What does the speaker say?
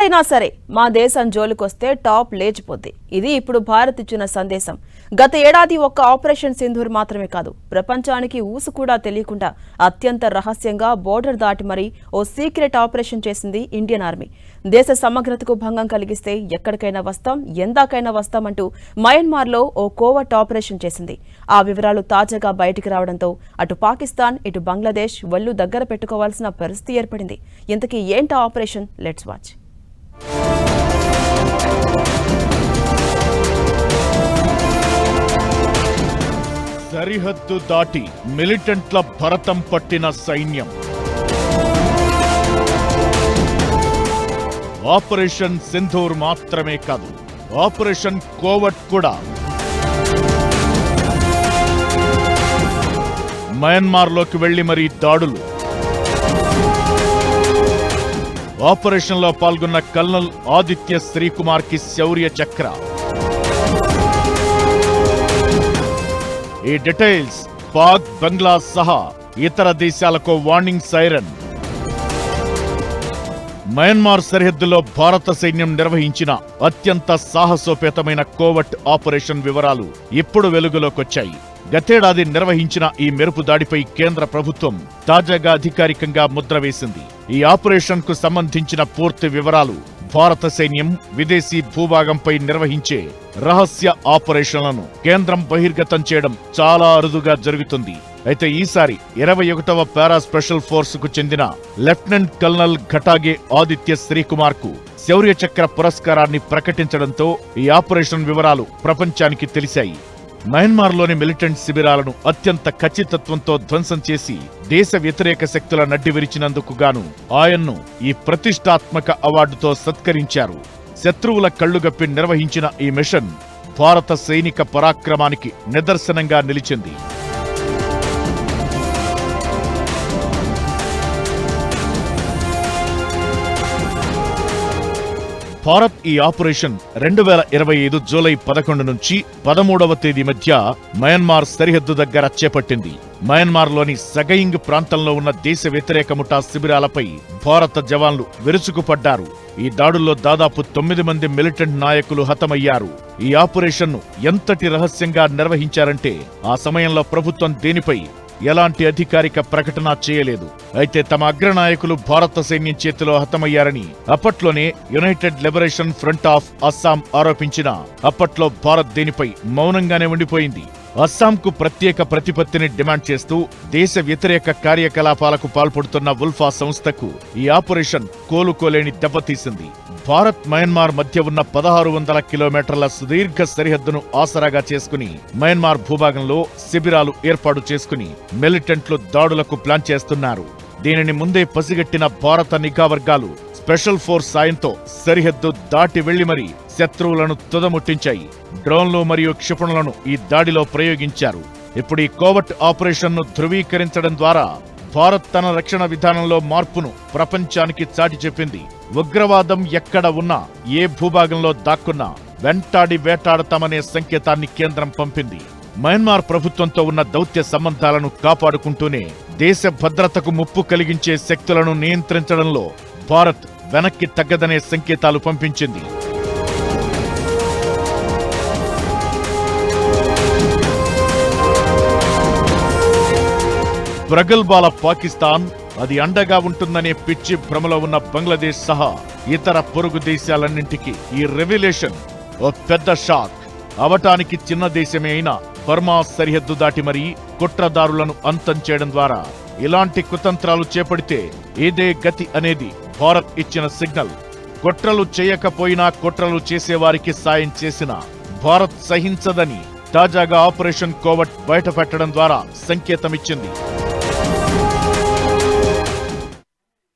ఎవరైనా సరే మా దేశం జోలికొస్తే టాప్ లేచిపోద్ది. ఇది ఇప్పుడు భారత్ ఇచ్చిన సందేశం. గత ఏడాది ఒక్క ఆపరేషన్ సింధూర్ మాత్రమే కాదు, ప్రపంచానికి ఊసు కూడా తెలియకుండా అత్యంత రహస్యంగా బోర్డర్ దాటి మరీ ఓ సీక్రెట్ ఆపరేషన్ చేసింది ఇండియన్ ఆర్మీ. దేశ సమగ్రతకు భంగం కలిగిస్తే ఎక్కడికైనా వస్తాం, ఎందాకైనా వస్తామంటూ మయన్మార్లో ఓ కోవర్ట్ ఆపరేషన్ చేసింది. ఆ వివరాలు తాజాగా బయటికి రావడంతో అటు పాకిస్తాన్, ఇటు బంగ్లాదేశ్ ఒళ్ళు దగ్గర పెట్టుకోవాల్సిన పరిస్థితి ఏర్పడింది. ఇంతకీ ఏంటా ఆపరేషన్? Let's watch. సరిహద్దు దాటి మిలిటెంట్ల భరతం పట్టిన సైన్యం. ఆపరేషన్ సింధూర్ మాత్రమే కాదు, ఆపరేషన్ కోవర్ట్ కూడా. మయన్మార్లోకి వెళ్లి మరీ దాడులు. ఆపరేషన్లో పాల్గొన్న కల్నల్ ఆదిత్య శ్రీకుమార్ కి శౌర్య చక్ర. ఈ డీటెయిల్స్ పాక్, బంగ్లా సహా ఇతర దేశాలకు వార్నింగ్ సైరన్. మయన్మార్ సరిహద్దులో భారత సైన్యం నిర్వహించిన అత్యంత సాహసోపేతమైన కోవర్ట్ ఆపరేషన్ వివరాలు ఇప్పుడు వెలుగులోకొచ్చాయి. గతేడాది నిర్వహించిన ఈ మెరుపు దాడిపై కేంద్ర ప్రభుత్వం తాజాగా అధికారికంగా ముద్ర వేసింది. ఈ ఆపరేషన్ కు సంబంధించిన పూర్తి వివరాలు, భారత సైన్యం విదేశీ భూభాగంపై నిర్వహించే రహస్య ఆపరేషన్లను కేంద్రం బహిర్గతం చేయడం చాలా అరుదుగా జరుగుతుంది. అయితే ఈసారి 21వ పారా స్పెషల్ ఫోర్స్ కు చెందిన లెఫ్టినెంట్ కల్నల్ ఘటాగే ఆదిత్య శ్రీకుమార్ కు శౌర్య చక్ర పురస్కారాన్ని ప్రకటించడంతో ఈ ఆపరేషన్ వివరాలు ప్రపంచానికి తెలిశాయి. మయన్మార్లోని మిలిటెంట్ శిబిరాలను అత్యంత ఖచ్చితత్వంతో ధ్వంసం చేసి దేశ వ్యతిరేక శక్తుల నడ్డి విరిచినందుకు గాను ఆయన్ను ఈ ప్రతిష్టాత్మక అవార్డుతో సత్కరించారు. శత్రువుల కళ్లుగప్పి నిర్వహించిన ఈ మిషన్ భారత సైనిక పరాక్రమానికి నిదర్శనంగా నిలిచింది. భారత్ ఈ ఆపరేషన్ 2025 జూలై 11 నుంచి 13వ తేదీ మధ్య మయన్మార్ సరిహద్దు దగ్గర చేపట్టింది. మయన్మార్లోని సగయింగ్ ప్రాంతంలో ఉన్న దేశ వ్యతిరేక ముఠా శిబిరాలపై భారత జవాన్లు విరుచుకుపడ్డారు. ఈ దాడుల్లో దాదాపు 9 మంది మిలిటెంట్ నాయకులు హతమయ్యారు. ఈ ఆపరేషన్ను ఎంతటి రహస్యంగా నిర్వహించారంటే ఆ సమయంలో ప్రభుత్వం దేనిపై ఎలాంటి అధికారిక ప్రకటన చేయలేదు. అయితే తమ అగ్రనాయకులు భారత సైన్యం చేతిలో హతమయ్యారని అప్పట్లోనే united liberation front of Assam ఆరోపించినా అప్పట్లో భారత్ దీనిపై మౌనంగానే ఉండిపోయింది. అస్సాంకు ప్రత్యేక ప్రతిపత్తిని డిమాండ్ చేస్తూ దేశ వ్యతిరేక కార్యకలాపాలకు పాల్పడుతున్న ఉల్ఫా సంస్థకు ఈ ఆపరేషన్ కోలుకోలేని దెబ్బతీసింది. భారత్ మయన్మార్ మధ్య ఉన్న 1600 కిలోమీటర్ల సుదీర్ఘ సరిహద్దును ఆసరాగా చేసుకుని మయన్మార్ భూభాగంలో శిబిరాలు ఏర్పాటు చేసుకుని మిలిటెంట్లు దాడులకు ప్లాన్ చేస్తున్నారు. దీనిని ముందే పసిగట్టిన భారత నిఘా వర్గాలు స్పెషల్ ఫోర్స్ సాయంతో సరిహద్దు దాటి వెళ్లి మరీ శత్రువులను తుదముట్టించాయి. డ్రోన్లు మరియు క్షిపణులను ఈ దాడిలో ప్రయోగించారు. ఇప్పుడు ఈ కోవర్ట్ ఆపరేషన్ను ధృవీకరించడం ద్వారా భారత్ తన రక్షణ విధానంలో మార్పును ప్రపంచానికి చాటి చెప్పింది. ఉగ్రవాదం ఎక్కడ ఉన్నా, ఏ భూభాగంలో దాక్కున్నా వెంటాడి వేటాడతామనే సంకేతాన్ని కేంద్రం పంపింది. మయన్మార్ ప్రభుత్వంతో ఉన్న దౌత్య సంబంధాలను కాపాడుకుంటూనే దేశ భద్రతకు ముప్పు కలిగించే శక్తులను నియంత్రించడంలో భారత్ వెనక్కి తగ్గదనే సంకేతాలు పంపించింది. ప్రగల్భాల పాకిస్తాన్, అది అండగా ఉంటుందనే పిచ్చి భ్రమలో ఉన్న బంగ్లాదేశ్ సహా ఇతర పొరుగు దేశాలన్నింటికీ ఈ రెవల్యూషన్ ఓ పెద్ద షాక్. అవటానికి చిన్న దేశమే అయినా బర్మా సరిహద్దు దాటి మరీ కుట్రదారులను అంతం చేయడం ద్వారా ఇలాంటి కుతంత్రాలు చేపడితే ఇదే గతి అనేది భారత్ ఇచ్చిన సిగ్నల్. కుట్రలు చేయకపోయినా కుట్రలు చేసేవారికి సాయం చేసిన భారత్ సహించదని తాజాగా ఆపరేషన్ కోవర్ట్ బయటపెట్టడం ద్వారా సంకేతమిచ్చింది.